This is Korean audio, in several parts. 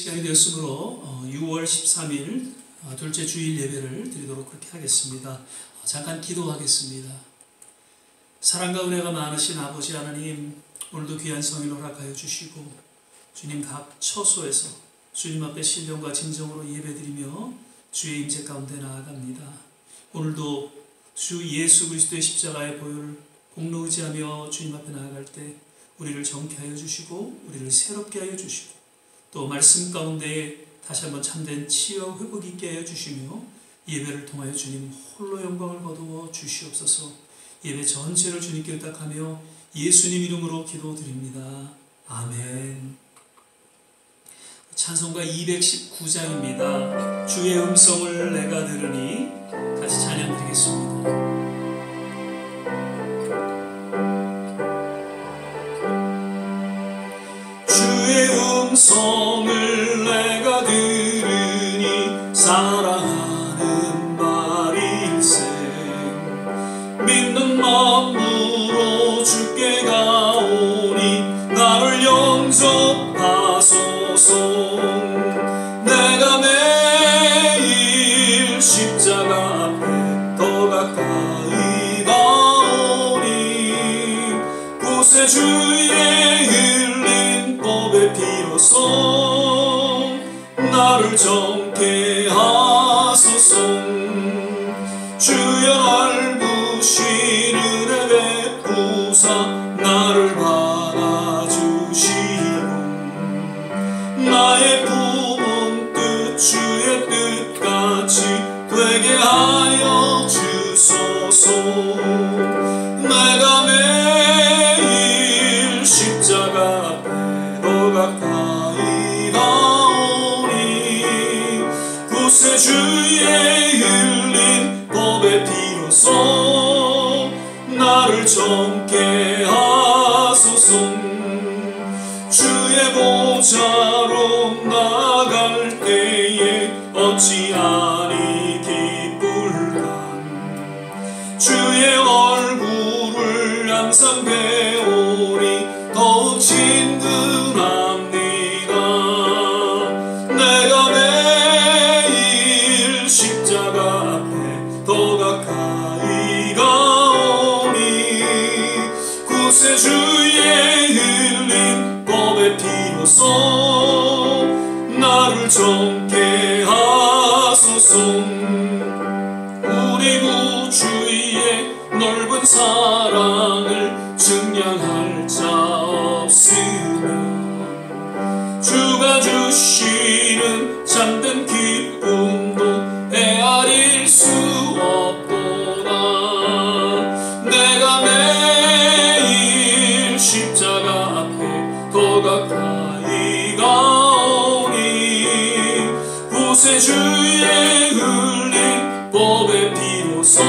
시간이 되었으므로 6월 13일 둘째 주일 예배를 드리도록 그렇게 하겠습니다. 잠깐 기도하겠습니다. 사랑과 은혜가 많으신 아버지 하나님, 오늘도 귀한 성일 허락하여 주시고 주님 각 처소에서 주님 앞에 신령과 진정으로 예배드리며 주의 임재 가운데 나아갑니다. 오늘도 주 예수 그리스도의 십자가의 보혈을 공로 의지하며 주님 앞에 나아갈 때 우리를 정케 하여 주시고 우리를 새롭게 하여 주시고 또 말씀 가운데 다시 한번 참된 치유 회복 있게 하여 주시며 예배를 통하여 주님 홀로 영광을 거두어 주시옵소서. 예배 전체를 주님께 의탁하며 예수님 이름으로 기도드립니다. 아멘. 찬송가 219장입니다. 주의 음성을 내가 들으니 같이 찬양 드리겠습니다. 음성을 내가 들으니 사랑하는 말일세. 믿는 마음으로 주께 가오니 나를 영접하소서. 내가 매일 십자가 앞에 더 가까이 가오니 구세 주의 비로소 나를 정케 하소서. 주여 날 부신 은혜 베푸사 나를 받아주시고 나의 품은 뜻 주의 뜻같이 되게 하여 주소서. 내가 매일 십자가 앞에 가까이 가오니 구세 주의 흘린 법의 피로써 나를 정케 하소서. 주의 보좌로 나갈 때에 어찌하니 기쁠까. 주의 얼굴을 항상 배우니 더욱 친근합니다. 내가 매일 십자가 앞에 더 가까이 가오니 구세 주의 흘린 법의 피로써 나를 정케 하소서. 우리 구주의 넓은 사랑을 증량할 자 없으며 주가 주시는 참된 기쁨도 헤아릴 수 없도다. 내가 매일 십자가 앞에 더 가까이 가오니 구세 주의 흘린 법의 피로써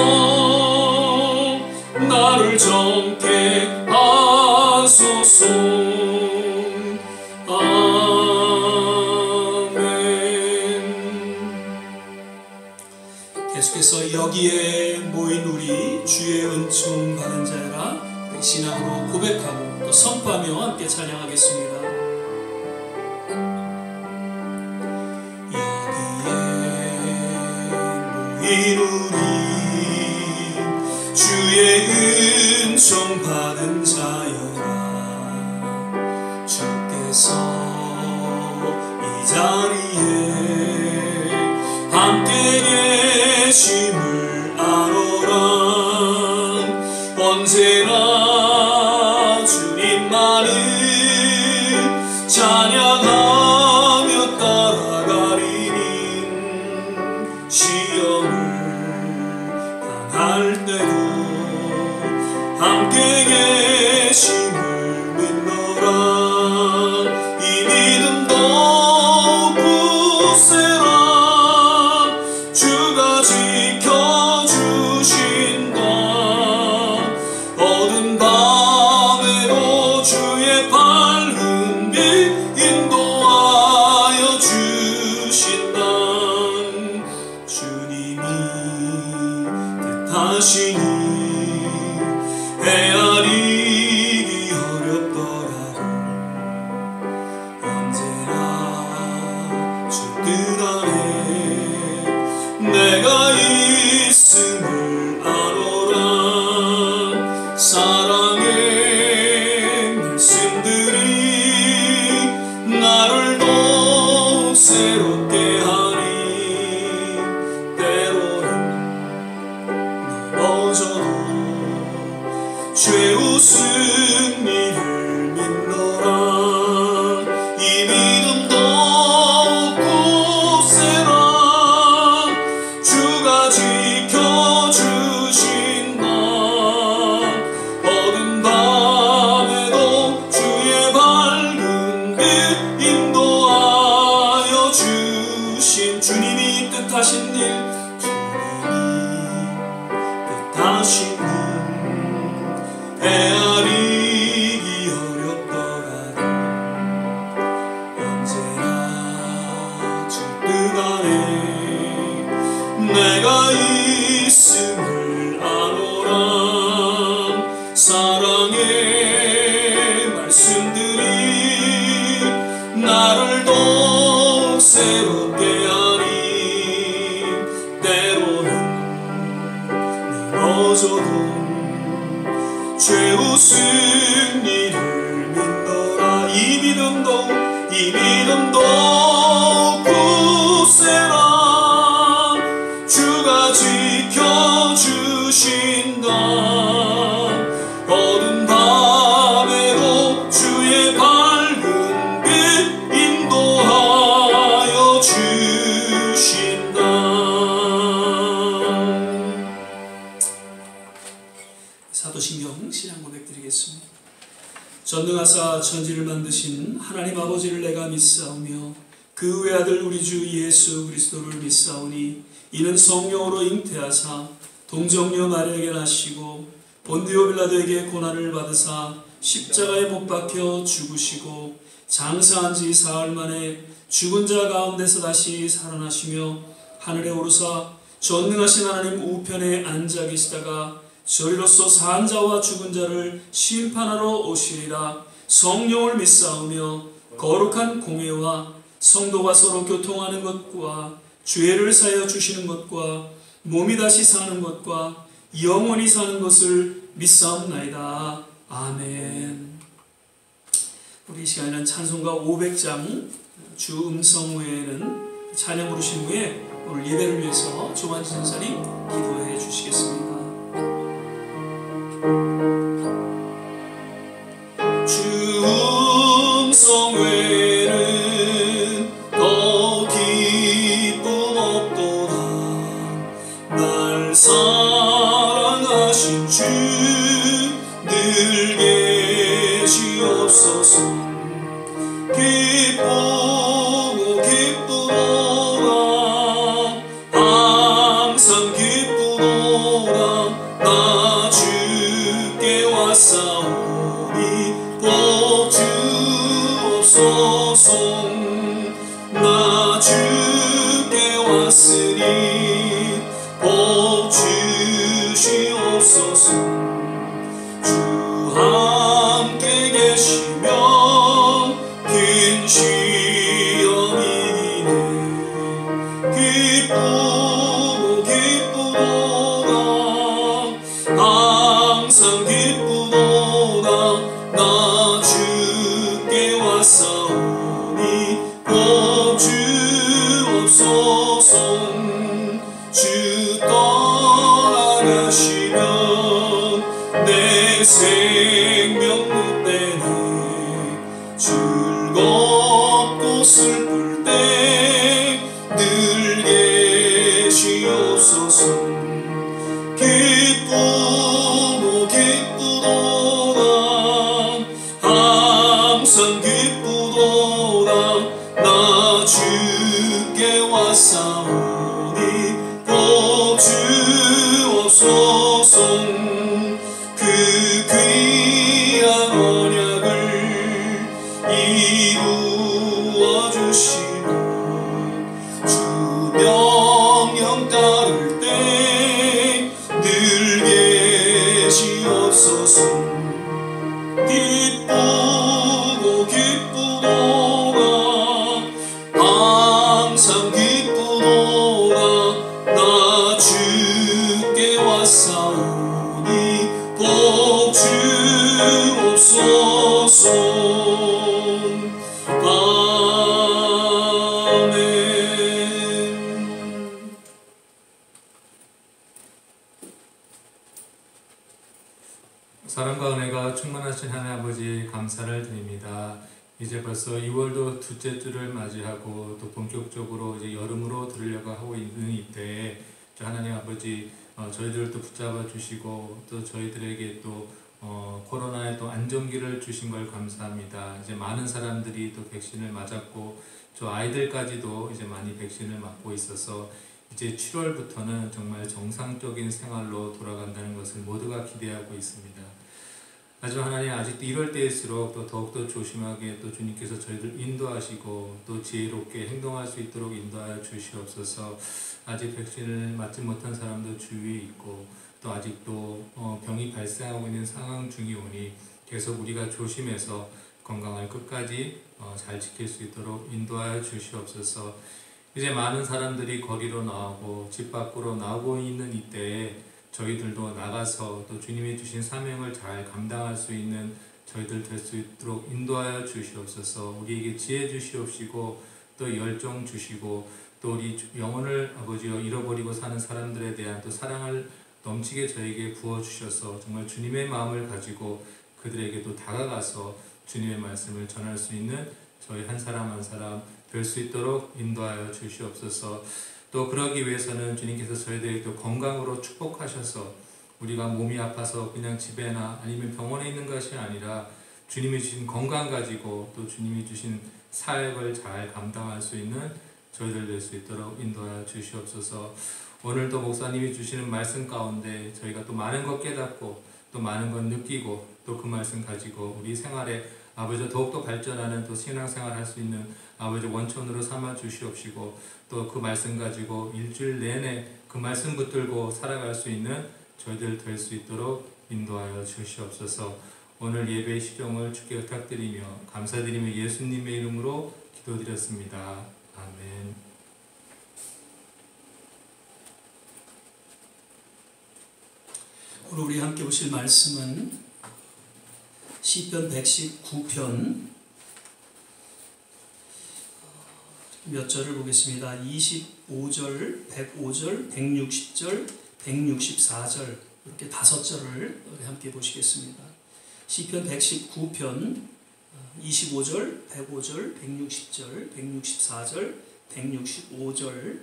나를 정케 하소서. 아멘. 계속해서 여기에 모인 우리 주의 은총 받은 자라 신앙으로 고백하고 또 선포하며 함께 찬양하겠습니다. 여기에 모인 우리 주의 은총 받은 자여라. 주께서 이 자리에 함께 계심을 아노라. 언제나 주님만을 찬양하며 따라가리니 시험을 당할 때도 함께 계심을 믿노라. 이 믿음 더욱 굳세라. 주가 지켜 새롭게 하니 때로는 넘어져도 죄의 승리를 믿노라. 이 믿음 더욱 굳세라. 주가 지켜주신다. 어두운 밤에도 주의 밝은 빛 인도하여 주심. 주님이 뜻하신 일, 뜻하신 일 헤아리기 어렵더라도 언제나 주 뜻 안에 내가 있음을 아노라. 사랑의 말씀들이 나를 더욱 새롭게 하니 때로는 넘어져도 죄의 승리를 믿노라. 이 믿음도 굳세라. 주가 지켜주신다. 어두운 밤에도 주의 밝은 빛 인도하여 주신다. 사도신경 신앙 고백 드리겠습니다. 전능하사 천지를 만드신 하나님 아버지를 내가 믿사오며 그 외아들 우리 주 예수 그리스도를 믿사오니 이는 성령으로 잉태하사 동정녀 마리아에게 나시고 본디오 빌라도에게 고난을 받으사 십자가에 못 박혀 죽으시고 장사한 지 사흘 만에 죽은 자 가운데서 다시 살아나시며 하늘에 오르사 전능하신 하나님 우편에 앉아 계시다가 저리로서 산 자와 죽은 자를 심판하러 오시리라. 성령을 믿사오며 거룩한 공회와 성도가 서로 교통하는 것과 죄를 사하여 주시는 것과 몸이 다시 사는 것과 영원히 사는 것을 믿사옵나이다. 아멘. 우리 이 시간에는 찬송가 500장 주 음성 후에는 찬양 부르신 후에 오늘 예배를 위해서 조만지 전사님 기도해 주시겠습니다. 주 음성 외에는 더 기쁨 없도다. 날 사랑하신 주 늘 계시옵소서. 기쁘고 기쁘도다. 항상 기쁘도다. 나 주께 왔사오니 복 주옵소서. 나 주께 왔으니 복 주시옵소서. 주 함께 계시면 긴 시험이네. 기쁘고 기쁘도다. 항상 기쁘도다. 나 주께 왔사오니 복 주옵소서. 주 떠나가시면 내 생명 못되네. 즐겁고 슬플 때 늘 계시옵소서. 기쁘고 기쁘도다. 항상 기쁘도다. 나 주께 왔사오니 복 주옵소서. 그 귀한 언약을 이루어 주시고 주 명령 따를 때 늘 계시옵소서. 기쁘고 기쁘도다. 항상 기쁘도다. 나 주께 왔사오니 복 주옵소서. 아멘. 전능하신 하나님 아버지 감사를 드립니다. 이제 벌써 2월도 둘째 주를 맞이하고 또 본격적으로 이제 여름으로 들으려고 하고 있는 이때에 하나님 아버지 저희들을 또 붙잡아 주시고 또 저희들에게 또 코로나의 또 안정기를 주신 걸 감사합니다. 이제 많은 사람들이 또 백신을 맞았고 저 아이들까지도 이제 많이 백신을 맞고 있어서 이제 7월부터는 정말 정상적인 생활로 돌아간다는 것을 모두가 기대하고 있습니다. 하지만 하나님 아직도 이럴 때일수록 또 더욱더 조심하게 또 주님께서 저희들 인도하시고 또 지혜롭게 행동할 수 있도록 인도하여 주시옵소서. 아직 백신을 맞지 못한 사람도 주위에 있고 또 아직도 병이 발생하고 있는 상황 중이오니 계속 우리가 조심해서 건강을 끝까지 잘 지킬 수 있도록 인도하여 주시옵소서. 이제 많은 사람들이 거리로 나오고 집 밖으로 나오고 있는 이때에 저희들도 나가서 또 주님이 주신 사명을 잘 감당할 수 있는 저희들 될 수 있도록 인도하여 주시옵소서. 우리에게 지혜 주시옵시고 또 열정 주시고 또 우리 영혼을 아버지여 잃어버리고 사는 사람들에 대한 또 사랑을 넘치게 저에게 부어주셔서 정말 주님의 마음을 가지고 그들에게 또 다가가서 주님의 말씀을 전할 수 있는 저희 한 사람 한 사람 될 수 있도록 인도하여 주시옵소서. 또 그러기 위해서는 주님께서 저희들에게 또 건강으로 축복하셔서 우리가 몸이 아파서 그냥 집에나 아니면 병원에 있는 것이 아니라 주님이 주신 건강 가지고 또 주님이 주신 사역을 잘 감당할 수 있는 저희들 될 수 있도록 인도하여 주시옵소서. 오늘도 목사님이 주시는 말씀 가운데 저희가 또 많은 것 깨닫고 또 많은 것 느끼고 또 그 말씀 가지고 우리 생활에 아버지 더욱더 발전하는 또 신앙생활 할 수 있는 아버지 원천으로 삼아 주시옵시고 또 그 말씀 가지고 일주일 내내 그 말씀 붙들고 살아갈 수 있는 저희들 될 수 있도록 인도하여 주시옵소서. 오늘 예배 시종을 주께 부탁드리며 감사드리며 예수님의 이름으로 기도드렸습니다. 아멘. 오늘 우리 함께 보실 말씀은 시편 119편 몇 절을 보겠습니다. 25절, 105절, 160절, 164절 이렇게 5절을 우리 함께 보시겠습니다. 시편 119편 25절, 105절, 160절, 164절, 165절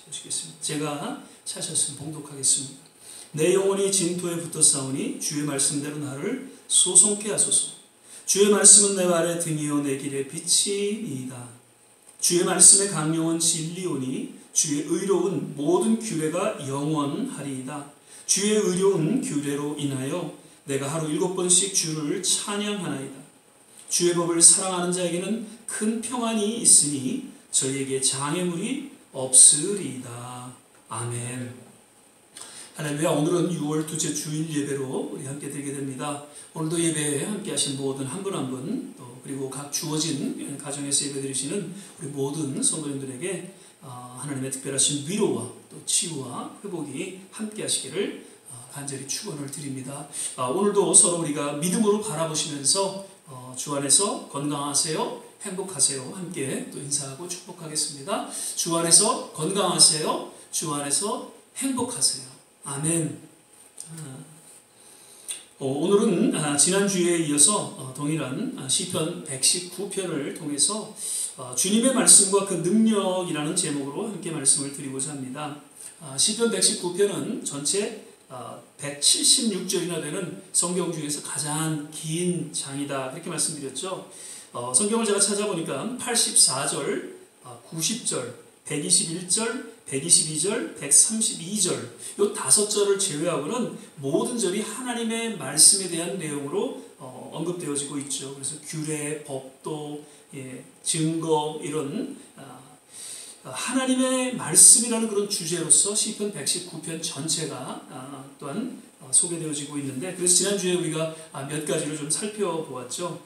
보시겠습니다. 제가 찾았으면 봉독하겠습니다. 내 영혼이 진토에 붙어 싸우니 주의 말씀대로 나를 소송케 하소서. 주의 말씀은 내 발의 등이요 내 길의 빛이니이다. 주의 말씀의 강령은 진리오니 주의 의로운 모든 규례가 영원하리이다. 주의 의로운 규례로 인하여 내가 하루 7번씩 주를 찬양하나이다. 주의 법을 사랑하는 자에게는 큰 평안이 있으니 저희에게 장애물이 없으리이다. 아멘. 할렐루야. 오늘은 6월 둘째 주일 예배로 우리 함께 드리게 됩니다. 오늘도 예배에 함께 하신 모든 한 분 한 분 또 그리고 각 주어진 가정에서 예배 드리시는 우리 모든 성도님들에게 하나님의 특별하신 위로와 또 치유와 회복이 함께 하시기를 간절히 축원을 드립니다. 오늘도 서로 우리가 믿음으로 바라보시면서 주 안에서 건강하세요, 행복하세요 함께 또 인사하고 축복하겠습니다. 주 안에서 건강하세요, 주 안에서 행복하세요. 아멘. 오늘은 지난주에 이어서 동일한 시편 119편을 통해서 주님의 말씀과 그 능력이라는 제목으로 함께 말씀을 드리고자 합니다. 시편 119편은 전체 176절이나 되는 성경 중에서 가장 긴 장이다 그렇게 말씀드렸죠. 성경을 제가 찾아보니까 84절, 90절, 121절, 122절, 132절 이 5절을 제외하고는 모든 절이 하나님의 말씀에 대한 내용으로 언급되어지고 있죠. 그래서 규례, 법도, 증거 이런 하나님의 말씀이라는 그런 주제로서 시편 119편 전체가 또한 소개되어지고 있는데 그래서 지난주에 우리가 몇 가지를 좀 살펴보았죠.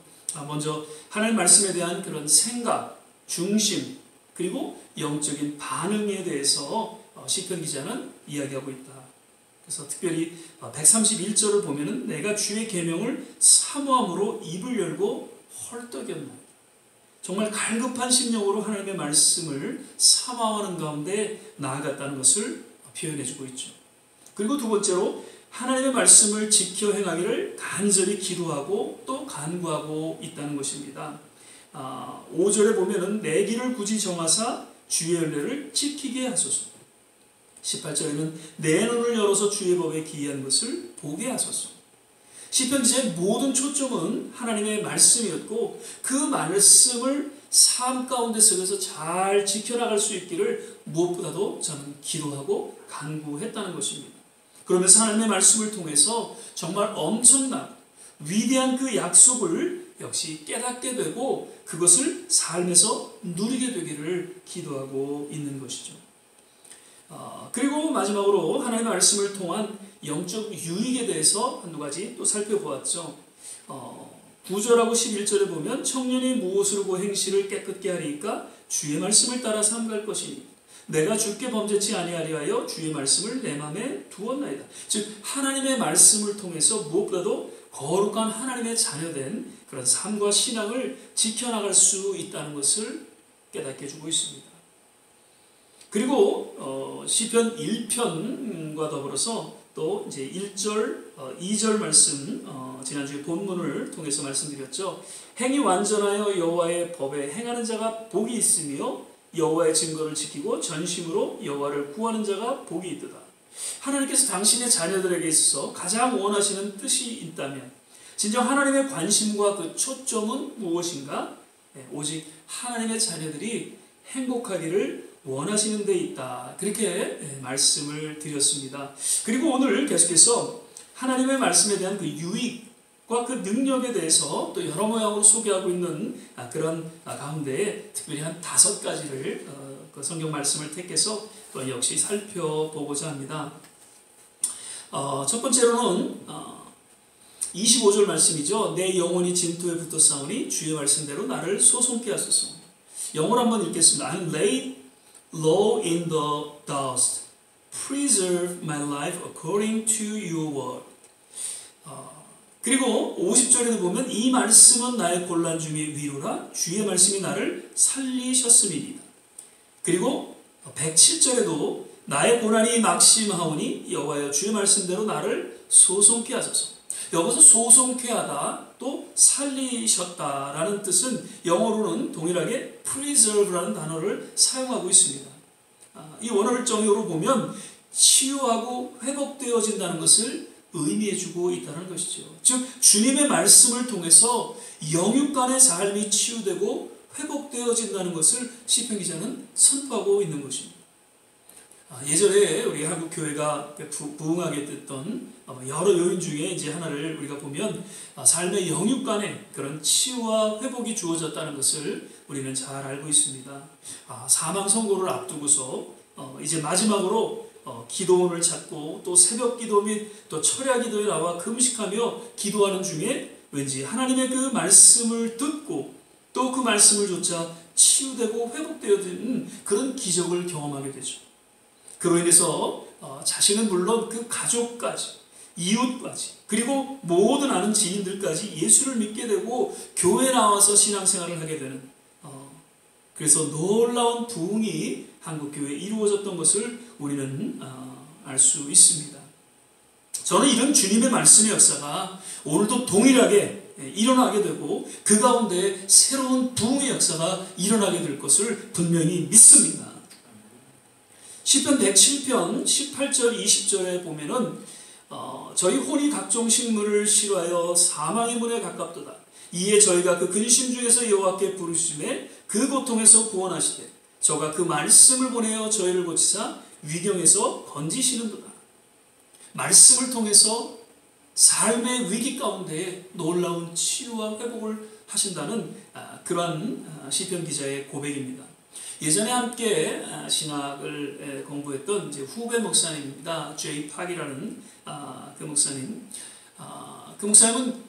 먼저 하나님 말씀에 대한 그런 생각, 중심 그리고 영적인 반응에 대해서 시편 기자는 이야기하고 있다. 그래서 특별히 131절을 보면은 내가 주의 계명을 사모함으로 입을 열고 헐떡였나이다. 정말 갈급한 심령으로 하나님의 말씀을 사모하는 가운데 나아갔다는 것을 표현해주고 있죠. 그리고 두 번째로 하나님의 말씀을 지켜 행하기를 간절히 기도하고 또 간구하고 있다는 것입니다. 5절에 보면은 내 길을 굳이 정하사 주의 연례를 지키게 하소서. 18절에는 내 눈을 열어서 주의 법에 기이한 것을 보게 하소서. 시편 기자의 모든 초점은 하나님의 말씀이었고 그 말씀을 삶 가운데 속에서 잘 지켜나갈 수 있기를 무엇보다도 저는 기도하고 간구했다는 것입니다. 그러면서 하나님의 말씀을 통해서 정말 엄청난 위대한 그 약속을 역시 깨닫게 되고 그것을 삶에서 누리게 되기를 기도하고 있는 것이죠. 그리고 마지막으로 하나님의 말씀을 통한 영적 유익에 대해서 한두 가지 또 살펴보았죠. 9절하고 11절에 보면 청년이 무엇으로 그 행실을 깨끗게 하리까 주의 말씀을 따라 삼갈 것이니 내가 주께 범죄치 아니하리 하여 주의 말씀을 내 마음에 두었나이다. 즉 하나님의 말씀을 통해서 무엇보다도 거룩한 하나님의 자녀된 그런 삶과 신앙을 지켜나갈 수 있다는 것을 깨닫게 해주고 있습니다. 그리고 시편 1편과 더불어서 또 이제 1절, 2절 말씀 지난주에 본문을 통해서 말씀드렸죠. 행이 완전하여 여호와의 법에 행하는 자가 복이 있으며 여호와의 증거를 지키고 전심으로 여호와를 구하는 자가 복이 있도다. 하나님께서 당신의 자녀들에게 있어서 가장 원하시는 뜻이 있다면 진정 하나님의 관심과 그 초점은 무엇인가? 오직 하나님의 자녀들이 행복하기를 원하시는 데 있다. 그렇게 말씀을 드렸습니다. 그리고 오늘 계속해서 하나님의 말씀에 대한 그 유익과 그 능력에 대해서 또 여러 모양으로 소개하고 있는 그런 가운데 특별히 한 5가지를 그 성경 말씀을 택해서 또 역시 살펴보고자 합니다. 첫 번째로는 25절 말씀이죠. 내 영혼이 진토에 붙어 싸우니 주의 말씀대로 나를 소송케 하소서. 영어로 한번 읽겠습니다. I'm laid low in the dust. Preserve my life according to your word. 그리고 50절에도 보면 이 말씀은 나의 곤란 중의 위로라 주의 말씀이 나를 살리셨음이니이다. 그리고 107절에도 나의 고난이 막심하오니 여호와여 주의 말씀대로 나를 소송케 하소서. 여기서 소송케 하다 또 살리셨다라는 뜻은 영어로는 동일하게 preserve라는 단어를 사용하고 있습니다. 이 원어를 정의로 보면 치유하고 회복되어진다는 것을 의미해주고 있다는 것이죠. 즉 주님의 말씀을 통해서 영육간의 삶이 치유되고 회복되어진다는 것을 시편 기자는 선포하고 있는 것입니다. 예전에 우리 한국 교회가 부흥하게 됐던 여러 요인 중에 이제 하나를 우리가 보면 삶의 영육간에 그런 치유와 회복이 주어졌다는 것을 우리는 잘 알고 있습니다. 사망 선고를 앞두고서 이제 마지막으로 기도원을 찾고 또 새벽 기도 및 또 철야 기도에 나와 금식하며 기도하는 중에 왠지 하나님의 그 말씀을 듣고 또 그 말씀을 좇아 치유되고 회복되어지는 그런 기적을 경험하게 되죠. 그로 인해서 자신은 물론 그 가족까지 이웃까지 그리고 모든 아는 지인들까지 예수를 믿게 되고 교회에 나와서 신앙생활을 하게 되는 그래서 놀라운 부흥이 한국교회에 이루어졌던 것을 우리는 알 수 있습니다. 저는 이런 주님의 말씀의 역사가 오늘도 동일하게 일어나게 되고 그 가운데 새로운 부흥의 역사가 일어나게 될 것을 분명히 믿습니다. 시편 107편 18절 20절에 보면은 저희 혼이 각종 식물을 싫어하여 사망의 문에 가깝도다. 이에 저희가 그 근심 중에서 여호와께 부르심에 그 고통에서 구원하시되 저가 그 말씀을 보내어 저희를 고치사 위경에서 건지시는도다. 말씀을 통해서 삶의 위기 가운데 놀라운 치유와 회복을 하신다는 그러한 시편 기자의 고백입니다. 예전에 함께 신학을 공부했던 이제 후배 목사님입니다. 제이 팍이라는 그 목사님. 그 목사님은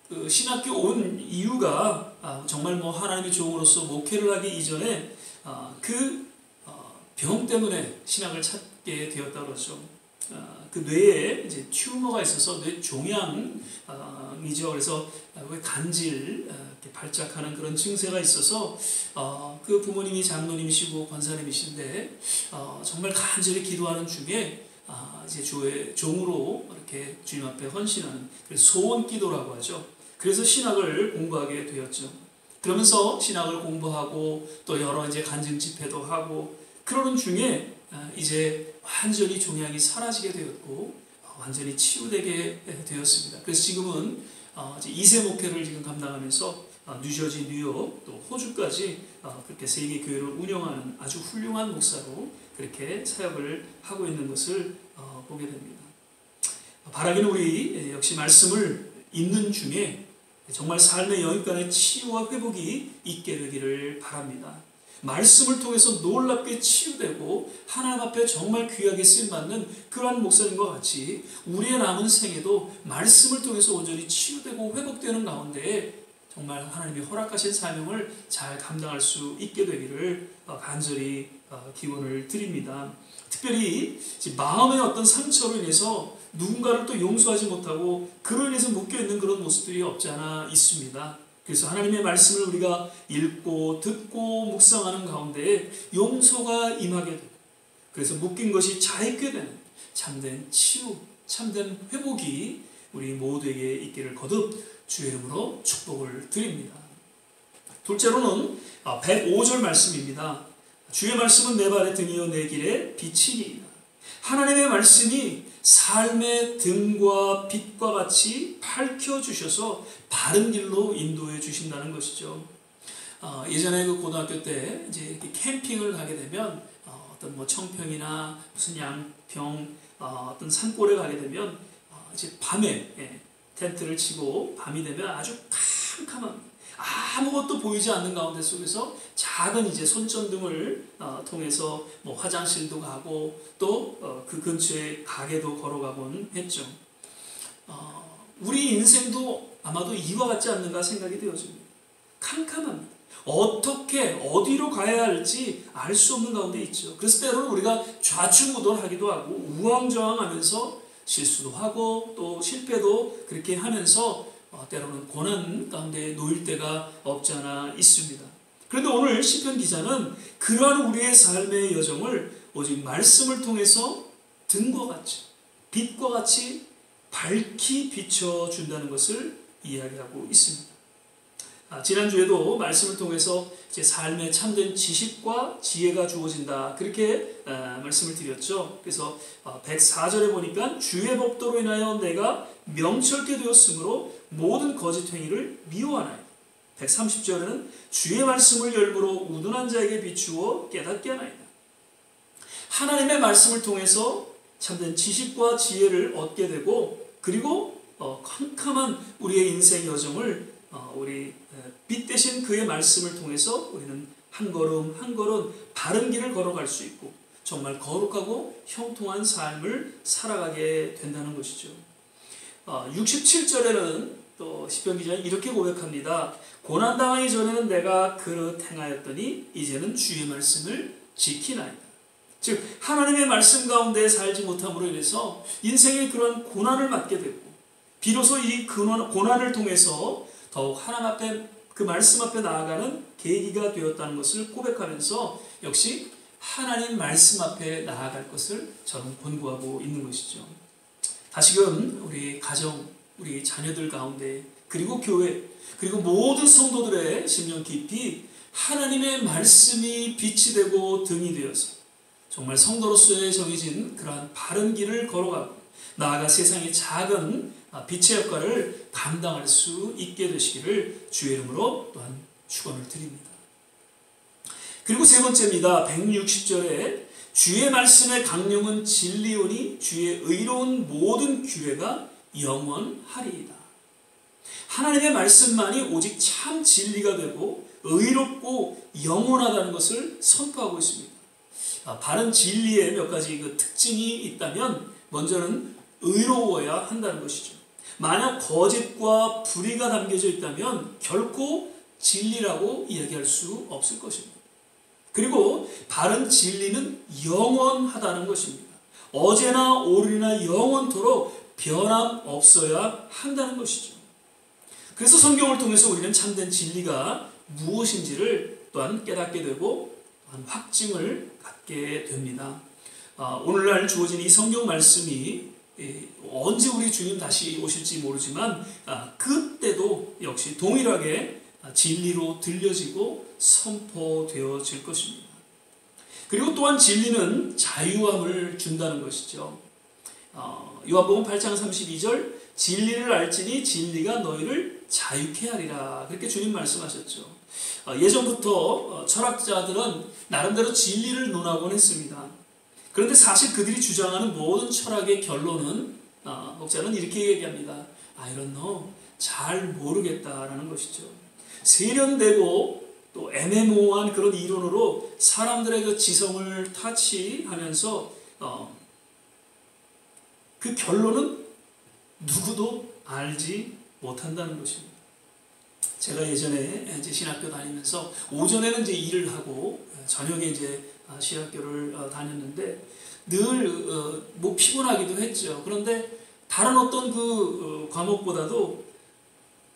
그 신학교 온 이유가 정말 뭐 하나님의 종으로서 목회를 하기 이전에 그 병 때문에 신학을 찾게 되었다고 그러죠. 그 뇌에 이제 튜머가 있어서 뇌 종양이죠. 그래서 간질 이렇게 발작하는 그런 증세가 있어서 그 부모님이 장로님이시고 권사님이신데 정말 간절히 기도하는 중에 이제 주의 종으로 이렇게 주님 앞에 헌신하는 소원 기도라고 하죠. 그래서 신학을 공부하게 되었죠. 그러면서 신학을 공부하고 또 여러 이제 간증 집회도 하고 그러는 중에 이제 완전히 종양이 사라지게 되었고 완전히 치유되게 되었습니다. 그래서 지금은 이제 2세 목회를 지금 감당하면서 뉴저지, 뉴욕, 또 호주까지 그렇게 세계 교회를 운영하는 아주 훌륭한 목사로 그렇게 사역을 하고 있는 것을 보게 됩니다. 바라기는 우리 역시 말씀을 읽는 중에 정말 삶의 영역간의 치유와 회복이 있게 되기를 바랍니다. 말씀을 통해서 놀랍게 치유되고 하나님 앞에 정말 귀하게 쓰임받는 그러한 목사님과 같이 우리의 남은 생에도 말씀을 통해서 온전히 치유되고 회복되는 가운데 정말 하나님이 허락하신 사명을 잘 감당할 수 있게 되기를 간절히 기원을 드립니다. 특별히 마음의 어떤 상처로 인해서 누군가를 또 용서하지 못하고 그로 인해서 묶여있는 그런 모습들이 없지 않아 있습니다. 그래서 하나님의 말씀을 우리가 읽고 듣고 묵상하는 가운데 용서가 임하게 되고 그래서 묶인 것이 자유케 되는 참된 치유, 참된 회복이 우리 모두에게 있기를 거듭 주의 이름으로 축복을 드립니다. 둘째로는 105절 말씀입니다. 주의 말씀은 내 발의 등이요 내 길의 빛이니이다. 하나님의 말씀이 삶의 등과 빛과 같이 밝혀주셔서 바른 길로 인도해 주신다는 것이죠. 예전에 그 고등학교 때 이제 캠핑을 가게 되면 어떤 뭐 청평이나 무슨 양평 어떤 산골에 가게 되면 이제 밤에 텐트를 치고 밤이 되면 아주 캄캄한 아무것도 보이지 않는 가운데 속에서 작은 이제 손전등을 통해서 뭐 화장실도 가고 또 그 근처에 가게도 걸어가곤 했죠. 우리 인생도 아마도 이와 같지 않는가 생각이 되어집니다. 캄캄합니다. 어떻게 어디로 가야 할지 알 수 없는 가운데 있죠. 그래서 때로는 우리가 좌충우돌하기도 하고 우왕좌왕하면서 실수도 하고 또 실패도 그렇게 하면서 때로는 고난 가운데 놓일 때가 없지 않아 있습니다. 그런데 오늘 시편 기자는 그러한 우리의 삶의 여정을 오직 말씀을 통해서 등과 같이 빛과 같이 밝히 비춰준다는 것을 이야기하고 있습니다. 지난주에도 말씀을 통해서 제 삶의 참된 지식과 지혜가 주어진다 그렇게 말씀을 드렸죠. 그래서 104절에 보니까 주의 법도로 인하여 내가 명철케 되었으므로 모든 거짓 행위를 미워하나이다. 130절에는 주의 말씀을 열무로 우둔한 자에게 비추어 깨닫게 하나이다. 하나님의 말씀을 통해서 참된 지식과 지혜를 얻게 되고 그리고 캄캄한 우리의 인생 여정을 우리 빛 대신 그의 말씀을 통해서 우리는 한 걸음 한 걸음 바른 길을 걸어갈 수 있고 정말 거룩하고 형통한 삶을 살아가게 된다는 것이죠. 67절에는 또 시편 기자는 이렇게 고백합니다. 고난당하기 전에는 내가 그릇 행하였더니 이제는 주의 말씀을 지키나이다. 즉 하나님의 말씀 가운데 살지 못함으로 인해서 인생의 그런 고난을 맞게 되고 비로소 이 고난을 통해서 더욱 하나님 앞에 그 말씀 앞에 나아가는 계기가 되었다는 것을 고백하면서 역시 하나님 말씀 앞에 나아갈 것을 저는 권고하고 있는 것이죠. 다시금 우리 가정, 우리 자녀들 가운데 그리고 교회 그리고 모든 성도들의 심령 깊이 하나님의 말씀이 빛이 되고 등이 되어서 정말 성도로서의 정해진 그러한 바른 길을 걸어가고 나아가 세상의 작은 빛의 역할을 감당할 수 있게 되시기를 주의 이름으로 또한 축원을 드립니다. 그리고 세 번째입니다. 160절에 주의 말씀의 강령은 진리오니 주의 의로운 모든 규례가 영원하리이다. 하나님의 말씀만이 오직 참 진리가 되고 의롭고 영원하다는 것을 선포하고 있습니다. 바른 진리의 몇 가지 그 특징이 있다면 먼저는 의로워야 한다는 것이죠. 만약 거짓과 불의가 담겨져 있다면 결코 진리라고 이야기할 수 없을 것입니다. 그리고 바른 진리는 영원하다는 것입니다. 어제나 오늘이나 영원토록 변함없어야 한다는 것이죠. 그래서 성경을 통해서 우리는 참된 진리가 무엇인지를 또한 깨닫게 되고 또한 확증을 갖게 됩니다. 오늘날 주어진 이 성경 말씀이 언제 우리 주님 다시 오실지 모르지만 그때도 역시 동일하게 진리로 들려지고 선포되어질 것입니다. 그리고 또한 진리는 자유함을 준다는 것이죠. 요한복음 8장 32절 진리를 알지니 진리가 너희를 자유케 하리라, 그렇게 주님 말씀하셨죠. 예전부터 철학자들은 나름대로 진리를 논하곤 했습니다. 그런데 사실 그들이 주장하는 모든 철학의 결론은 목사는 이렇게 얘기합니다. I don't know, 잘 모르겠다라는 것이죠. 세련되고 또 애매모호한 그런 이론으로 사람들의 그 지성을 타치하면서 그 결론은 누구도 알지 못한다는 것입니다. 제가 예전에 이제 신학교 다니면서 오전에는 이제 일을 하고 저녁에 이제 신학교를 다녔는데 늘 뭐 피곤하기도 했죠. 그런데 다른 어떤 그 과목보다도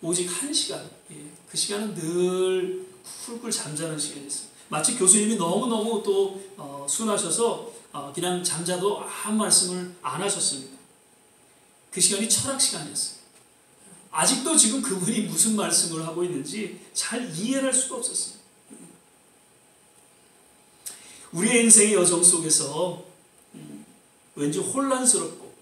오직 1시간, 그 시간은 늘 훌훌 잠자는 시간이었어요. 마치 교수님이 너무너무 또 순하셔서 그냥 잠자도 아무 말씀을 안 하셨습니다. 그 시간이 철학 시간이었어요. 아직도 지금 그분이 무슨 말씀을 하고 있는지 잘 이해할 수가 없었어요. 우리의 인생의 여정 속에서 왠지 혼란스럽고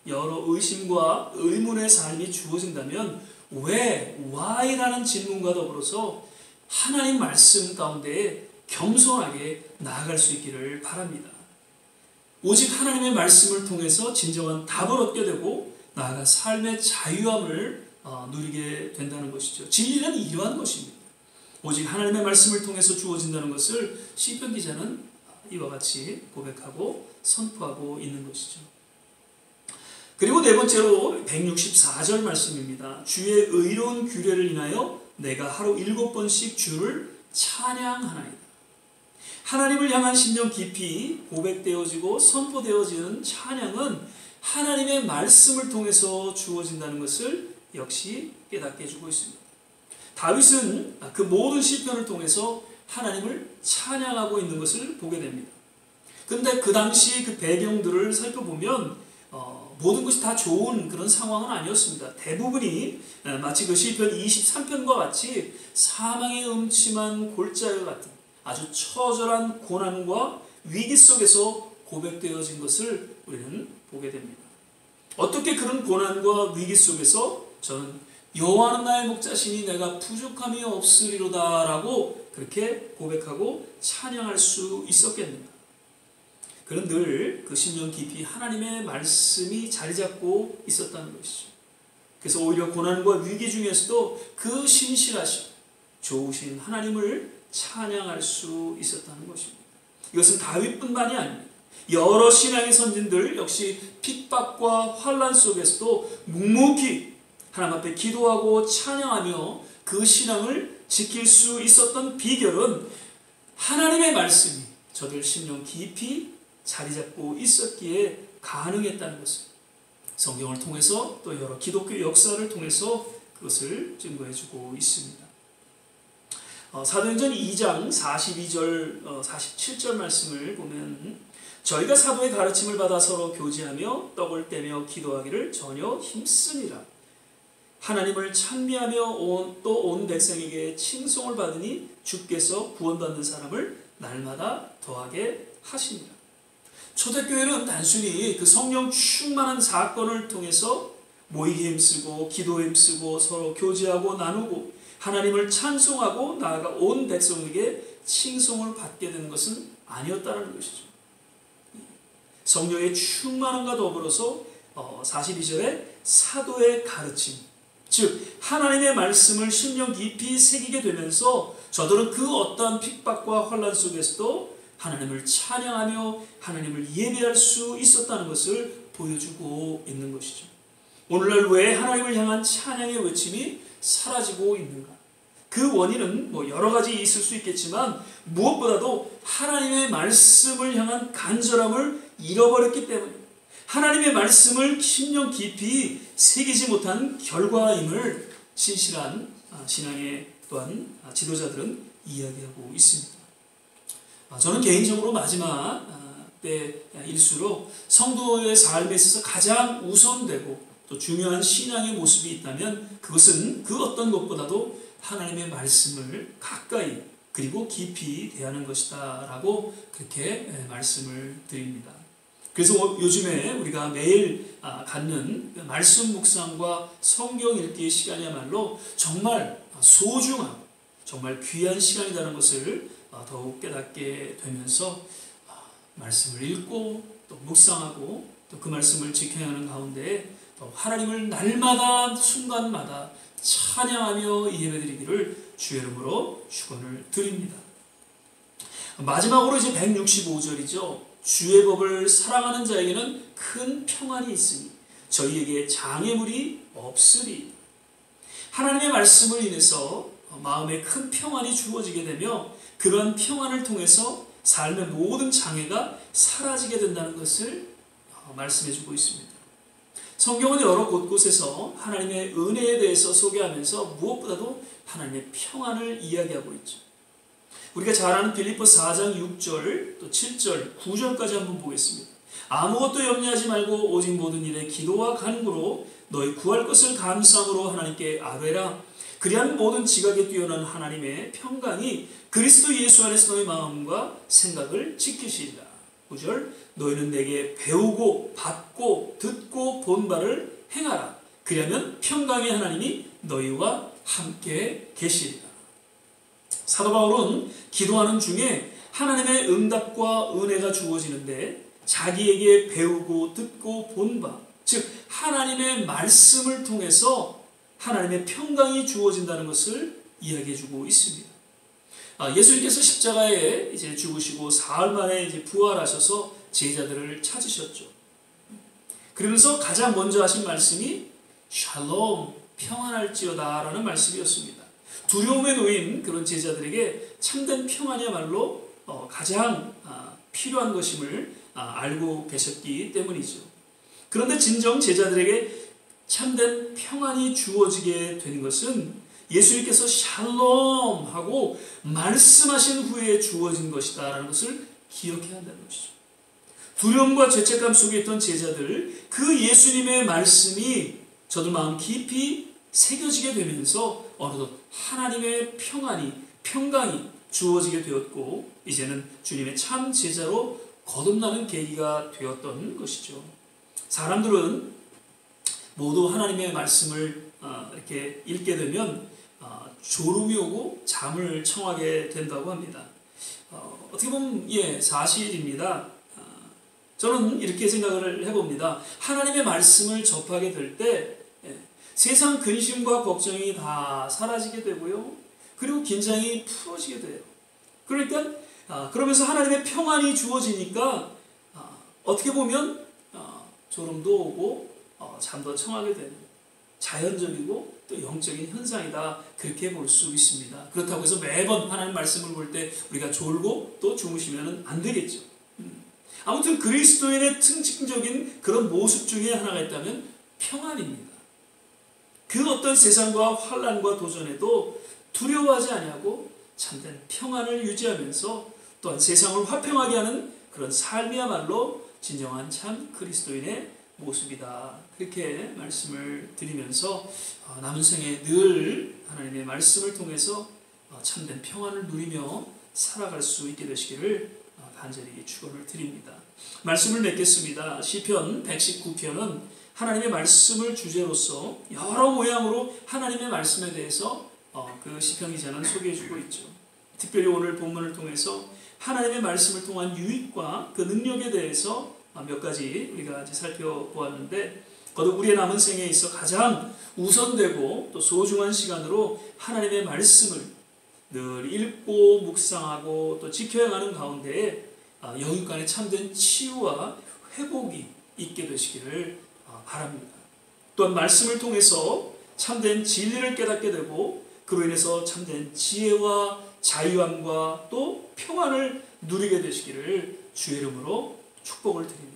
여러 의심과 의문의 삶이 주어진다면 왜, why라는 질문과 더불어서 하나님 말씀 가운데 겸손하게 나아갈 수 있기를 바랍니다. 오직 하나님의 말씀을 통해서 진정한 답을 얻게 되고 나아가 삶의 자유함을 누리게 된다는 것이죠. 진리는 이러한 것입니다. 오직 하나님의 말씀을 통해서 주어진다는 것을 시편 기자는 이와 같이 고백하고 선포하고 있는 것이죠. 그리고 네 번째로 164절 말씀입니다. 주의 의로운 규례를 인하여 내가 하루 7번씩 주를 찬양하나이다. 하나님을 향한 심령 깊이 고백되어지고 선포되어지는 찬양은 하나님의 말씀을 통해서 주어진다는 것을 역시 깨닫게 해주고 있습니다. 다윗은 그 모든 시편을 통해서 하나님을 찬양하고 있는 것을 보게 됩니다. 그런데 그 당시 그 배경들을 살펴보면 모든 것이 다 좋은 그런 상황은 아니었습니다. 대부분이 마치 그 시편 23편과 같이 사망의 음침한 골짜기 같은 아주 처절한 고난과 위기 속에서 고백되어진 것을 우리는 보게 됩니다. 어떻게 그런 고난과 위기 속에서 저는 여호와는 나의 목자시니 내가 부족함이 없으리로다 라고 그렇게 고백하고 찬양할 수 있었겠는가? 그는 늘 그 심령 깊이 하나님의 말씀이 자리 잡고 있었다는 것이죠. 그래서 오히려 고난과 위기 중에서도 그 신실하시고 좋으신 하나님을 찬양할 수 있었다는 것입니다. 이것은 다윗뿐만이 아닙니다. 여러 신앙의 선진들 역시 핍박과 환난 속에서도 묵묵히 하나님 앞에 기도하고 찬양하며 그 신앙을 지킬 수 있었던 비결은 하나님의 말씀이 저들 심령 깊이 자리 잡고 있었기에 가능했다는 것을 성경을 통해서 또 여러 기독교 역사를 통해서 그것을 증거해주고 있습니다. 사도행전 2장 42절 47절 말씀을 보면 저희가 사도의 가르침을 받아 서로 교제하며 떡을 떼며 기도하기를 전혀 힘쓰니라. 하나님을 찬미하며 또 온 백성에게 칭송을 받으니 주께서 구원받는 사람을 날마다 더하게 하시니라. 초대교회는 단순히 그 성령 충만한 사건을 통해서 모이기 힘쓰고 기도에 힘쓰고 서로 교제하고 나누고 하나님을 찬송하고 나아가 온 백성에게 칭송을 받게 되는 것은 아니었다는 것이죠. 성령의 충만함과 더불어서 42절에 사도의 가르침, 즉 하나님의 말씀을 심령 깊이 새기게 되면서 저들은 그 어떠한 핍박과 환난 속에서도 하나님을 찬양하며 하나님을 예배할 수 있었다는 것을 보여주고 있는 것이죠. 오늘날 왜 하나님을 향한 찬양의 외침이 사라지고 있는가? 그 원인은 여러 가지 있을 수 있겠지만 무엇보다도 하나님의 말씀을 향한 간절함을 잃어버렸기 때문입니다. 하나님의 말씀을 심령 깊이 새기지 못한 결과임을 신실한 신앙의 또한 지도자들은 이야기하고 있습니다. 저는 개인적으로 마지막 때일수록 성도의 삶에 있어서 가장 우선되고 또 중요한 신앙의 모습이 있다면 그것은 그 어떤 것보다도 하나님의 말씀을 가까이 그리고 깊이 대하는 것이다 라고 그렇게 말씀을 드립니다. 그래서 요즘에 우리가 매일 갖는 말씀 묵상과 성경 읽기의 시간이야말로 정말 소중한 정말 귀한 시간이라는 것을 더욱 깨닫게 되면서 말씀을 읽고 또 묵상하고 또 그 말씀을 지켜야 하는 가운데 또 하나님을 날마다 순간마다 찬양하며 예배드리기를 주의 이름으로 축원을 드립니다. 마지막으로 이제 165절이죠. 주의 법을 사랑하는 자에게는 큰 평안이 있으니 저희에게 장애물이 없으리. 하나님의 말씀을 인해서 마음에 큰 평안이 주어지게 되며 그러한 평안을 통해서 삶의 모든 장애가 사라지게 된다는 것을 말씀해 주고 있습니다. 성경은 여러 곳곳에서 하나님의 은혜에 대해서 소개하면서 무엇보다도 하나님의 평안을 이야기하고 있죠. 우리가 잘 아는 빌립보 4장 6절 또 7절 9절까지 한번 보겠습니다. 아무것도 염려하지 말고 오직 모든 일에 기도와 간구로 너희 구할 것을 감사함으로 하나님께 아뢰라. 그리한 모든 지각에 뛰어난 하나님의 평강이 그리스도 예수 안에서 너희 마음과 생각을 지키시리라. 9절 너희는 내게 배우고 받고 듣고 본 바를 행하라. 그리하면 평강의 하나님이 너희와 함께 계시리라. 사도 바울은 기도하는 중에 하나님의 응답과 은혜가 주어지는데 자기에게 배우고 듣고 본 바, 즉 하나님의 말씀을 통해서 하나님의 평강이 주어진다는 것을 이야기해 주고 있습니다. 예수님께서 십자가에 이제 죽으시고 사흘 만에 이제 부활하셔서 제자들을 찾으셨죠. 그러면서 가장 먼저 하신 말씀이 샬롬, 평안할지어다라는 말씀이었습니다. 두려움에 놓인 그런 제자들에게 참된 평안이야말로 가장 필요한 것임을 알고 계셨기 때문이죠. 그런데 진정 제자들에게 참된 평안이 주어지게 된 것은 예수님께서 샬롬 하고 말씀하신 후에 주어진 것이다 라는 것을 기억해야 한다는 것이죠. 두려움과 죄책감 속에 있던 제자들, 그 예수님의 말씀이 저들 마음 깊이 새겨지게 되면서 어느덧 하나님의 평강이 주어지게 되었고 이제는 주님의 참 제자로 거듭나는 계기가 되었던 것이죠. 사람들은 모두 하나님의 말씀을 이렇게 읽게 되면 졸음이 오고 잠을 청하게 된다고 합니다. 어떻게 보면 사실입니다. 저는 이렇게 생각을 해봅니다. 하나님의 말씀을 접하게 될 때 세상 근심과 걱정이 다 사라지게 되고요. 그리고 긴장이 풀어지게 돼요. 그러니까 그러면서 하나님의 평안이 주어지니까 어떻게 보면 졸음도 오고 잠도 청하게 되는 자연적이고 또 영적인 현상이다. 그렇게 볼 수 있습니다. 그렇다고 해서 매번 하나님 말씀을 볼 때 우리가 졸고 또 주무시면 안 되겠죠. 아무튼 그리스도인의 특징적인 그런 모습 중에 하나가 있다면 평안입니다. 그 어떤 세상과 환난과 도전에도 두려워하지 아니하고 참된 평안을 유지하면서 또한 세상을 화평하게 하는 그런 삶이야말로 진정한 참 그리스도인의 모습이다. 그렇게 말씀을 드리면서 남은 생에 늘 하나님의 말씀을 통해서 참된 평안을 누리며 살아갈 수 있게 되시기를 간절히 축원을 드립니다. 말씀을 맺겠습니다. 시편 119편은 하나님의 말씀을 주제로서 여러 모양으로 하나님의 말씀에 대해서 그 시편 기자는 소개해주고 있죠. 특별히 오늘 본문을 통해서 하나님의 말씀을 통한 유익과 그 능력에 대해서 몇 가지 우리가 살펴보았는데 거듭 우리의 남은 생에 있어 가장 우선되고 또 소중한 시간으로 하나님의 말씀을 늘 읽고 묵상하고 또 지켜야하는 가운데에 영육간에 참된 치유와 회복이 있게 되시기를 바랍니다. 또한 말씀을 통해서 참된 진리를 깨닫게 되고 그로 인해서 참된 지혜와 자유함과 또 평안을 누리게 되시기를 주의 이름으로 축복을 드립니다.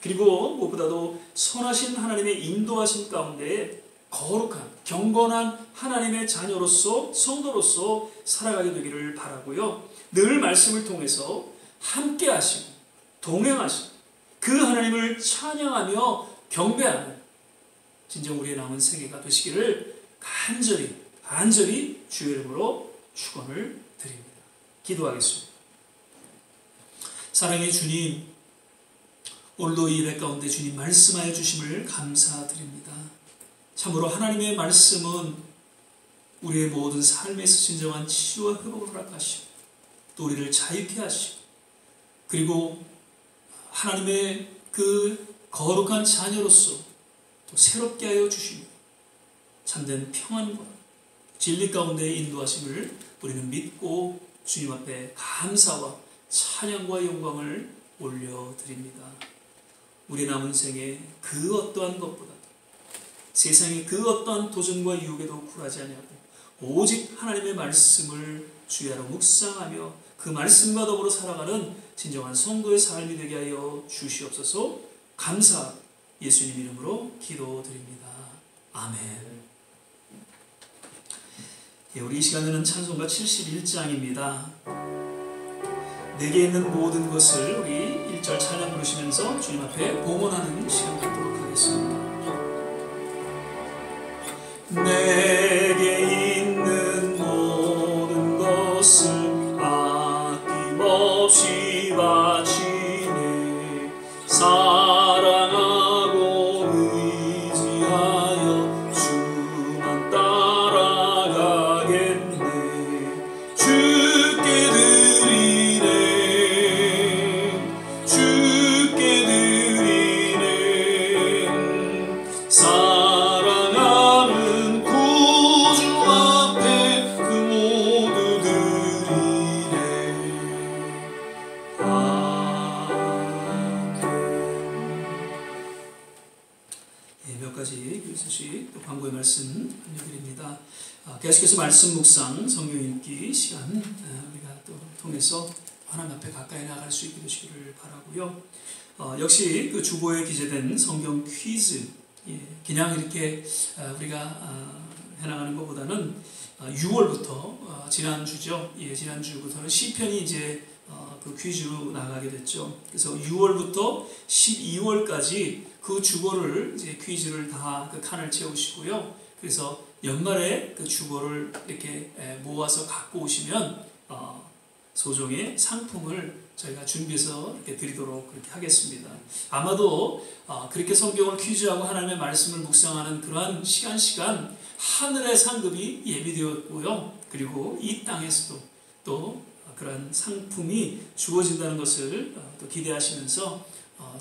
그리고 무엇보다도 선하신 하나님의 인도하신 가운데 거룩한 경건한 하나님의 자녀로서 성도로서 살아가게 되기를 바라고요. 늘 말씀을 통해서 함께 하시고 동행하시고 그 하나님을 찬양하며 경배하는 진정 우리의 남은 생애가 되시기를 간절히 주의 이름으로 축원을 드립니다. 기도하겠습니다. 사랑의 주님, 오늘도 이 예배 가운데 주님 말씀하여 주심을 감사드립니다. 참으로 하나님의 말씀은 우리의 모든 삶에서 진정한 치유와 회복을 허락하시고 또 우리를 자유케 하시고 그리고 하나님의 그 거룩한 자녀로서 또 새롭게 하여 주시며 참된 평안과 진리 가운데 인도하심을 우리는 믿고 주님 앞에 감사와 찬양과 영광을 올려드립니다. 우리 남은 생에 그 어떠한 것보다 세상의 그 어떠한 도전과 유혹에도 굴하지 아니하고 오직 하나님의 말씀을 주야로 묵상하며 그 말씀과 더불어 살아가는 진정한 성도의 삶이 되게 하여 주시옵소서. 감사 예수님 이름으로 기도드립니다. 아멘. 우리 이 시간에는 찬송가 71장입니다. 내게 있는 모든 것을 우리 1절 찬양 부르시면서 주님 앞에 봉헌하는 시간 갖도록 하겠습니다. 내게 있는 모든 것을 아낌없이 바치네. 사랑하고 의지하여 주만 따라가겠네. 주께 드리네. 주께 드리네. 사랑하는 구주 앞에 그 모두 드리네. 몇 가지 소식 또 광고의 말씀 알려드립니다. 계속해서 말씀 묵상, 성경 읽기 시간 우리가 또 통해서 하나님 앞에 가까이 나갈 수 있게 되시기를 바라고요. 역시 그 주보에 기재된 성경 퀴즈, 그냥 이렇게 우리가 해나가는 것보다는 6월부터 지난주죠. 지난주부터는 시편이 이제 그 퀴즈로 나가게 됐죠. 그래서 6월부터 12월까지 그 주보를 이제 퀴즈를 다 그 칸을 채우시고요. 그래서 연말에 그 주보를 이렇게 모아서 갖고 오시면 소정의 상품을 저희가 준비해서 이렇게 드리도록 그렇게 하겠습니다. 아마도 그렇게 성경을 퀴즈하고 하나님의 말씀을 묵상하는 그러한 시간 하늘의 상급이 예비되었고요. 그리고 이 땅에서도 또 그런 상품이 주어진다는 것을 또 기대하시면서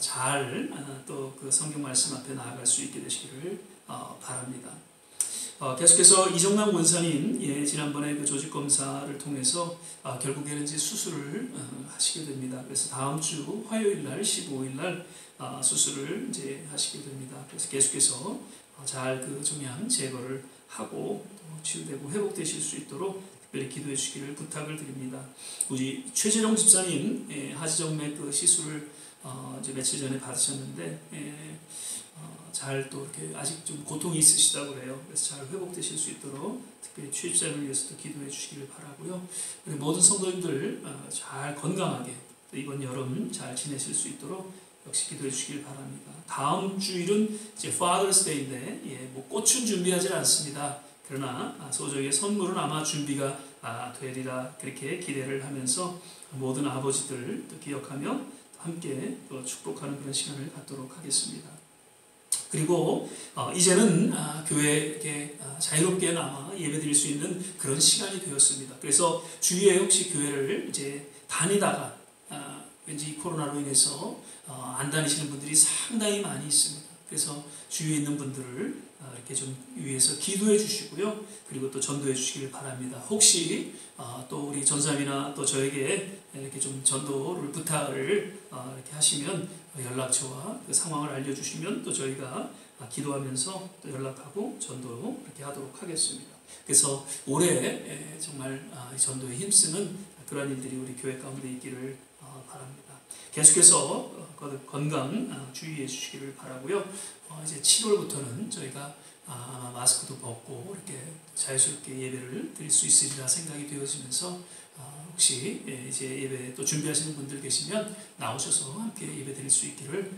잘 또 그 성경 말씀 앞에 나아갈 수 있게 되시기를 바랍니다. 계속해서 이정남 원사님, 지난번에 그 조직 검사를 통해서 결국에는 이제 수술을 하시게 됩니다. 그래서 다음 주 화요일 날 15일 날 수술을 이제 하시게 됩니다. 그래서 계속해서 잘 그 종양 제거를 하고 또 치유되고 회복되실 수 있도록 특별히 기도해 주시기를 부탁을 드립니다. 우리 최재룡 집사님 하지정맥 그 시술을 이제 며칠 전에 받으셨는데 잘 또 이렇게 아직 좀 고통이 있으시다고 그래요. 그래서 잘 회복되실 수 있도록 특별히 최 집사님을 위해서도 기도해 주시기를 바라고요. 그리고 모든 성도님들 잘 건강하게 이번 여름 잘 지내실 수 있도록 역시 기도해 주시길 바랍니다. 다음 주일은 이제 Father's Day인데 뭐 꽃은 준비하지 않습니다. 그러나 소정의 선물은 아마 준비가 되리라 그렇게 기대를 하면서 모든 아버지들 또 기억하며 함께 또 축복하는 그런 시간을 갖도록 하겠습니다. 그리고 이제는 교회에 자유롭게 남아 예배드릴 수 있는 그런 시간이 되었습니다. 그래서 주위에 혹시 교회를 이제 다니다가 왠지 코로나로 인해서 안 다니시는 분들이 상당히 많이 있습니다. 그래서 주위에 있는 분들을 이렇게 좀 위해서 기도해 주시고요. 그리고 또 전도해 주시길 바랍니다. 혹시 또 우리 전사님이나 또 저에게 이렇게 좀 전도를 부탁을 이렇게 하시면 연락처와 그 상황을 알려주시면 또 저희가 기도하면서 또 연락하고 전도 이렇게 하도록 하겠습니다. 그래서 올해 정말 전도에 힘쓰는 그런 일들이 우리 교회 가운데 있기를 바랍니다. 계속해서 건강 주의해 주시기를 바라고요. 이제 7월부터는 저희가 아마 마스크도 벗고 이렇게 자유스럽게 예배를 드릴 수 있으리라 생각이 되어지면서 혹시 이제 예배 또 준비하시는 분들 계시면 나오셔서 함께 예배 드릴 수 있기를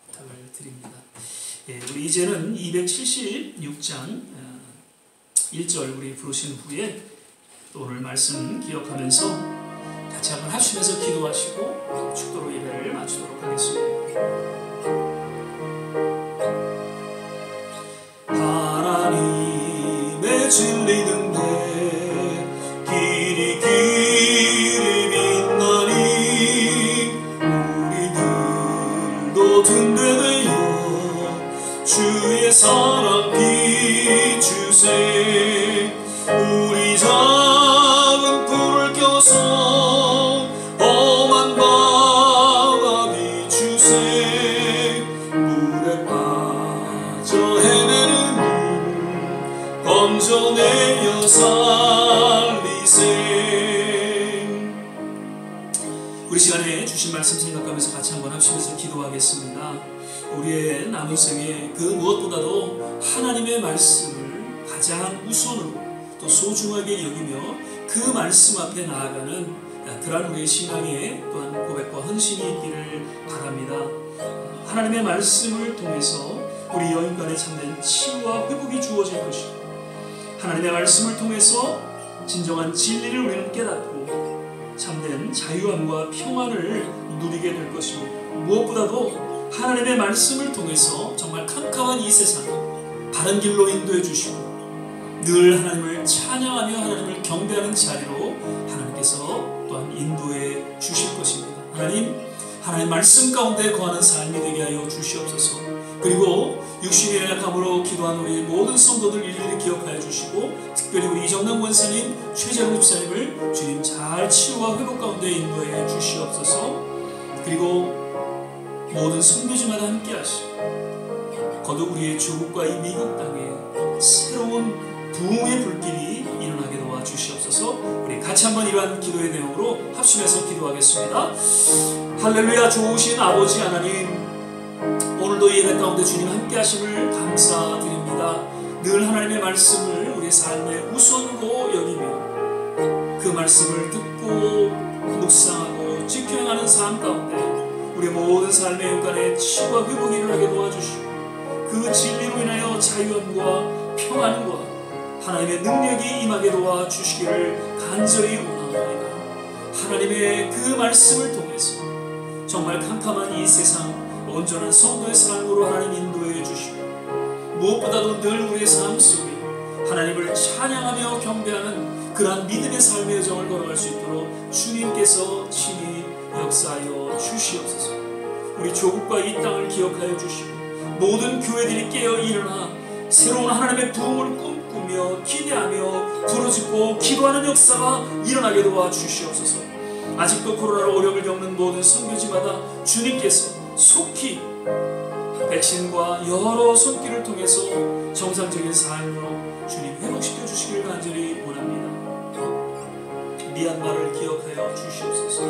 부탁을 드립니다. 우리 이제는 276장 1절 우리 부르신 후에 또 오늘 말씀 기억하면서 같이 한번 합심해서 기도하시고 축도로 예배를 마치도록 하겠습니다. 하나님의 진리 등대 길이 빛나니 우리들도 등대되어 주의 사랑 비추세. 우리 작은 불을 켜서 험한 바다 비추세. 물에 빠져 헤매는 건져내려 살리세. 우리 시간에 주신 말씀 생각하면서 같이 한번 합심해서 기도하겠습니다. 우리의 남은 생에 그 무엇보다도 하나님의 말씀을 가장 우선으로 또 소중하게 여기며 그 말씀 앞에 나아가는 그러한 우리의 신앙의 또한 고백과 헌신이 있기를 바랍니다. 하나님의 말씀을 통해서 우리 여인간의 참된 치유와 회복이 주어질 것이고, 하나님의 말씀을 통해서 진정한 진리를 우리는 깨닫고 참된 자유함과 평안을 누리게 될 것이고, 무엇보다도 하나님의 말씀을 통해서 정말 캄캄한 이 세상 바른 길로 인도해 주시고 늘 하나님을 찬양하며 하나님을 경배하는 자리로 하나님께서 또한 인도해 주실 것입니다. 하나님 말씀 가운데 거하는 삶이 되게 하여 주시옵소서. 그리고 육신의 연약함으로 기도한 우리 모든 성도들 일일이 기억하여 주시고, 특별히 우리 이정남 원사님, 최재훈 집사님을 주님 잘 치유와 회복 가운데 인도해 주시옵소서. 그리고 모든 선교지마다 함께 하시고 거듭 우리의 조국과 이 미국 땅에 새로운 부흥의 불길이 일어나게 도와주시옵소서. 우리 같이 한번 이러한 기도의 내용으로 합심해서 기도하겠습니다. 할렐루야. 좋으신 아버지 하나님, 오늘도 예배 가운데 주님 함께 하심을 감사드립니다. 늘 하나님의 말씀을 우리의 삶의 우선으로 여기며 그 말씀을 듣고 묵상하고 지켜 행하는 삶 가운데 우리의 모든 삶의 연간에 치유와 회복이 일어나게 도와주시고 그 진리로 인하여 자유함과 평안과 하나님의 능력이 임하게 도와주시기를 간절히 원합니다. 하나님의 그 말씀을 통해서 정말 캄캄한 이 세상 온전한 성도의 삶으로 하나님 인도해 주시고, 무엇보다도 늘 우리의 삶 속에 하나님을 찬양하며 경배하는 그러한 믿음의 삶의 여정을 걸어갈 수 있도록 주님께서 친히 역사하여 주시옵소서. 우리 조국과 이 땅을 기억하여 주시고 모든 교회들이 깨어 일어나 새로운 하나님의 부흥을 꿈꾸며 기대하며 부르짖고 기도하는 역사가 일어나게 도와주시옵소서. 아직도 코로나로 어려움을 겪는 모든 선교지마다 주님께서 속히 백신과 여러 손길을 통해서 정상적인 삶으로 주님 회복시켜 주시기를 간절히 원합니다. 미얀마를 기억하여 주시옵소서.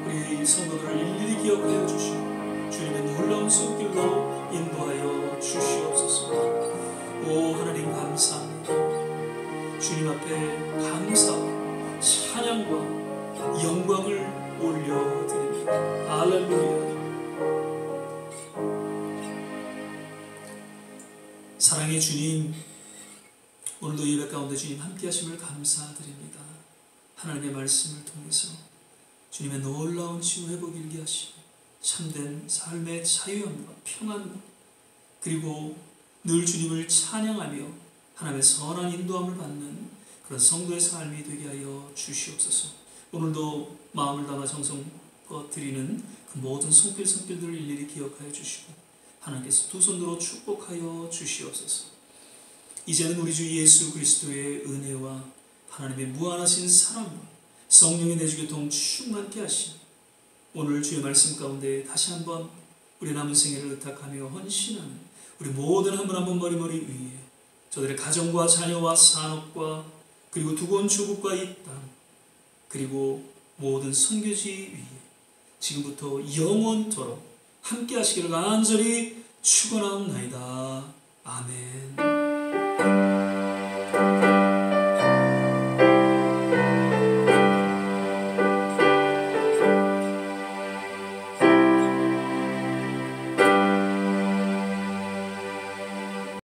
우리 성도들을 일일이 기억하여 주시고 주님의 놀라운 손길로 인도하여 주시옵소서. 오 하나님 감사합니다. 주님 앞에 감사와 찬양과 영광을 올려드립니다. 할렐루야. 사랑의 주님, 오늘도 예배 가운데 주님 함께 하심을 감사드립니다. 하나님의 말씀을 통해서 주님의 놀라운 치유 회복 일게 하시고 참된 삶의 자유함과 평안과 그리고 늘 주님을 찬양하며 하나님의 선한 인도함을 받는 그런 성도의 삶이 되게 하여 주시옵소서. 오늘도 마음을 담아 정성껏 드리는 그 모든 손길들을 일일이 기억하여 주시고 하나님께서 두 손으로 축복하여 주시옵소서. 이제는 우리 주 예수 그리스도의 은혜와 하나님의 무한하신 사랑과 성령의 내주교통 충만케 하시니 오늘 주의 말씀 가운데 다시 한번 우리 남은 생애를 의탁하며 헌신하는 우리 모든 한 분 한 분 머리머리 위에 저들의 가정과 자녀와 산업과 그리고 두고 온 조국과 이 땅 그리고 모든 선교지 위에 지금부터 영원토록 함께 하시기를 간절히 축원하옵나이다. 아멘.